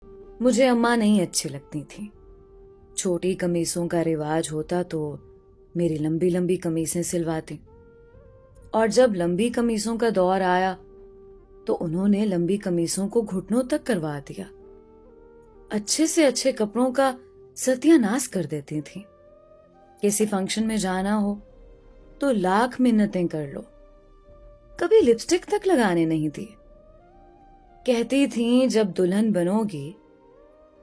مجھے اماں نہیں اچھی لگتی تھی. چھوٹی قمیصوں کا رواج ہوتا تو میری لمبی لمبی قمیصیں سلواتی، اور جب لمبی قمیصوں کا دور آیا تو انہوں نے لمبی قمیصوں کو گھٹنوں تک کروا دیا. اچھے سے اچھے کپڑوں کا ستیہ ناش کر دیتی تھیں. کسی فنکشن میں جانا ہو تو لاکھ منتیں کر لو، کبھی لپسٹک تک لگانے نہیں دی. کہتی تھیں جب دلہن بنو گی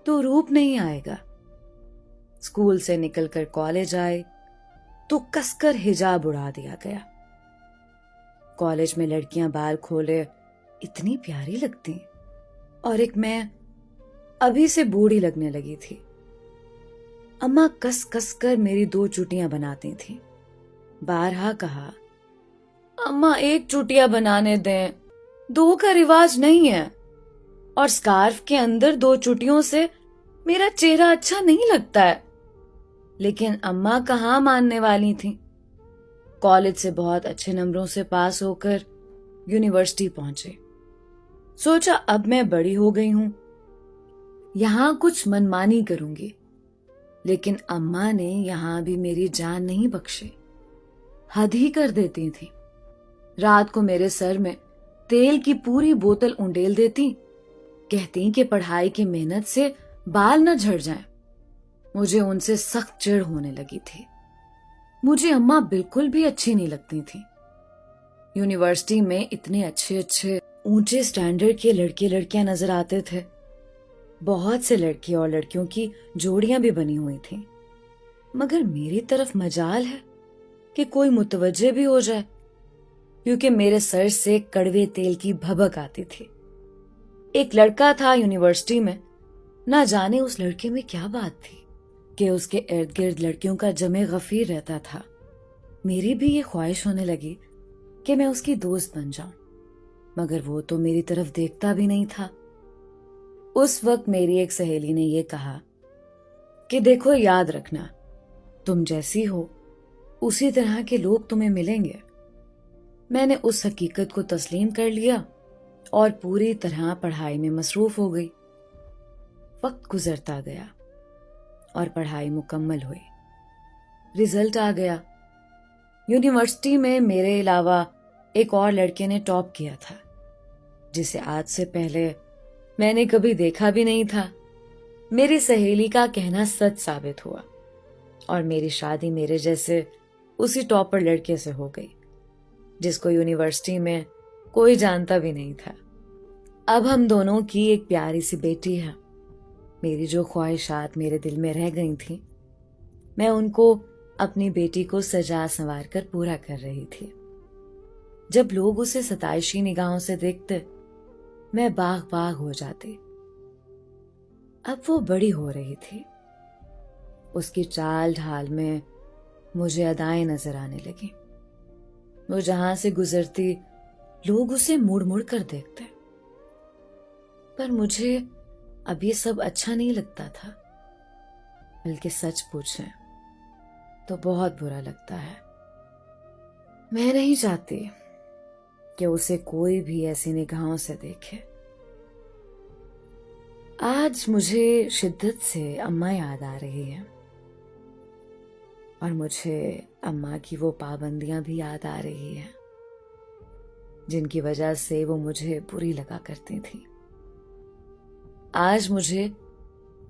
تو روپ نہیں آئے گا. اسکول سے نکل کر کالج آئے تو کس کر حجاب اڑا دیا گیا. کالج میں لڑکیاں بال کھولے اتنی پیاری لگتی، اور ایک میں ابھی سے بوڑھی لگنے لگی تھی. اماں کس کس کر میری 2 چوٹیاں بناتی تھیں. بارہا کہا، اماں 1 چوٹیاں بنانے دیں، 2 کا رواج نہیں ہے، اور سکارف کے اندر 2 چوٹیوں سے میرا چہرہ اچھا نہیں لگتا ہے. لیکن اماں کہاں ماننے والی تھیں. کالج سے بہت اچھے نمبروں سے پاس ہو کر یونیورسٹی پہنچے. سوچا اب میں بڑی ہو گئی ہوں، یہاں کچھ منمانی کروں گی. لیکن اماں نے یہاں بھی میری جان نہیں بخشی، حد ہی کر دیتی تھی. رات کو میرے سر میں تیل کی پوری بوتل انڈیل دیتی، کہتی کہ پڑھائی کی محنت سے بال نہ جھڑ جائیں. مجھے ان سے سخت چڑ ہونے لگی تھی. مجھے اماں بالکل بھی اچھی نہیں لگتی تھی. یونیورسٹی میں اتنے اچھے اچھے اونچے سٹینڈرڈ کے لڑکے لڑکیاں نظر آتے تھے. بہت سے لڑکے اور لڑکیوں کی جوڑیاں بھی بنی ہوئی تھیں، مگر میری طرف مجال ہے کہ کوئی متوجہ بھی ہو جائے، کیونکہ میرے سر سے کڑوے تیل کی بھبک آتی تھی. ایک لڑکا تھا یونیورسٹی میں، نہ جانے اس لڑکے میں کیا بات تھی کہ اس کے ارد گرد لڑکیوں کا جمع غفیر رہتا تھا. میری بھی یہ خواہش ہونے لگی کہ میں اس کی دوست بن جاؤں، مگر وہ تو میری طرف دیکھتا بھی نہیں تھا. اس وقت میری ایک سہیلی نے یہ کہا کہ دیکھو، یاد رکھنا، تم جیسی ہو اسی طرح کے لوگ تمہیں ملیں گے. میں نے اس حقیقت کو تسلیم کر لیا اور پوری طرح پڑھائی میں مصروف ہو گئی. وقت گزرتا گیا اور پڑھائی مکمل ہوئی. رزلٹ آ گیا. یونیورسٹی میں میرے علاوہ ایک اور لڑکے نے ٹاپ کیا تھا، جسے آج سے پہلے میں نے کبھی دیکھا بھی نہیں تھا. میری سہیلی کا کہنا سچ ثابت ہوا، اور میری شادی میرے جیسے اسی ٹاپر لڑکے سے ہو گئی، جس کو یونیورسٹی میں کوئی جانتا بھی نہیں تھا. اب ہم دونوں کی ایک پیاری سی بیٹی ہے. میری جو خواہشات میرے دل میں رہ گئی تھیں، میں ان کو اپنی بیٹی کو سجا سنوار کر پورا کر رہی تھی. جب لوگ اسے ستائشی نگاہوں سے دیکھتے، میں باغ باغ ہو جاتی. اب وہ بڑی ہو رہی تھی. اس کی چال ڈھال میں مجھے ادائیں نظر آنے لگی. وہ جہاں سے گزرتی لوگ اسے مڑ مڑ کر دیکھتے، پر مجھے اب یہ سب اچھا نہیں لگتا تھا. بلکہ سچ پوچھیں تو بہت برا لگتا ہے. میں نہیں چاہتی کہ اسے کوئی بھی ایسی نگاہوں سے دیکھے. آج مجھے شدت سے اماں یاد آ رہی ہے، اور مجھے اماں کی وہ پابندیاں بھی یاد آ رہی ہیں جن کی وجہ سے وہ مجھے بری لگا کرتی تھی. آج مجھے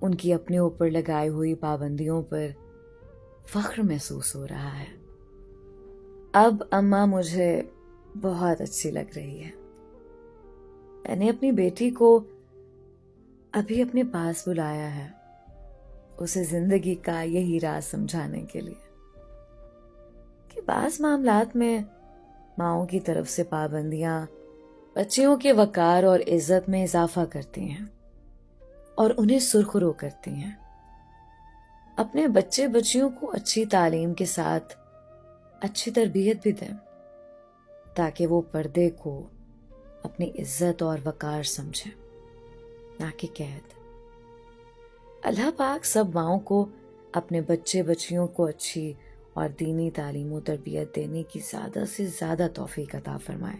ان کی اپنے اوپر لگائی ہوئی پابندیوں پر فخر محسوس ہو رہا ہے. اب اماں مجھے بہت اچھی لگ رہی ہے. میں نے اپنی بیٹی کو ابھی اپنے پاس بلایا ہے، اسے زندگی کا یہی راز سمجھانے کے لیے کہ بعض معاملات میں ماؤں کی طرف سے پابندیاں بچیوں کے وقار اور عزت میں اضافہ کرتی ہیں اور انہیں سرخرو کرتی ہیں. اپنے بچے بچیوں کو اچھی تعلیم کے ساتھ اچھی تربیت بھی دیں، تاکہ وہ پردے کو اپنی عزت اور وقار سمجھیں، نہ کہ قید. اللہ پاک سب ماؤں کو اپنے بچے بچیوں کو اچھی اور دینی تعلیم و تربیت دینے کی زیادہ سے زیادہ توفیق عطا فرمائے.